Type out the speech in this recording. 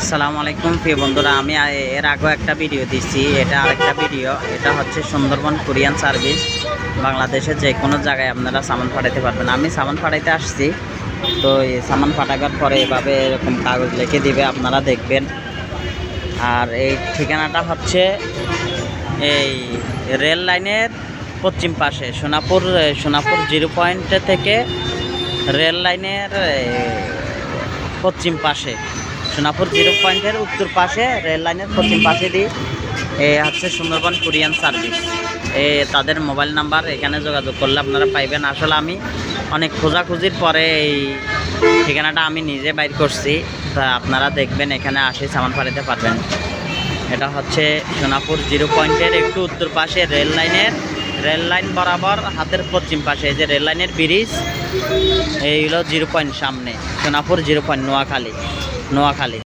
আসসালামু আলাইকুম প্রিয় বন্ধুরা, আমি এর আগেও একটা ভিডিও দিচ্ছি। এটা আরেকটা ভিডিও। এটা হচ্ছে সুন্দরবন কুরিয়ান সার্ভিস। বাংলাদেশের যে কোনো জায়গায় আপনারা সামান পাঠাইতে পারবেন। আমি সামান পাঠাইতে আসছি, তো এই সামান পাঠাবার পরে এভাবে এরকম কাগজ লিখে দিবে, আপনারা দেখবেন। আর এই ঠিকানাটা হচ্ছে এই রেল লাইনের পশ্চিম পাশে, সোনাপুর 0 পয়েন্ট থেকে রেল লাইনের পশ্চিম পাশে, সোনাপুর 0 পয়েন্টের উত্তর পাশে, রেল লাইনের পশ্চিম পাশে দিয়ে হচ্ছে সুন্দরবন কুরিয়ান সার্ভিস। তাদের মোবাইল নাম্বার, এখানে যোগাযোগ করলে আপনারা পাইবেন। আসলে আমি অনেক খোঁজাখুঁজির পরে এই ঠিকানাটা আমি নিজে বাইর করছি, তা আপনারা দেখবেন, এখানে আসে সামান পাঠাতে পারবেন। এটা হচ্ছে সোনাপুর 0 পয়েন্টের একটু উত্তর পাশে, রেল লাইন বরাবর হাতের পশ্চিম পাশে, এই যে রেল লাইনের ব্রিজ, এই হলো 0 পয়েন্ট সামনে, সোনাপুর 0 পয়েন্ট, নোয়াখালী।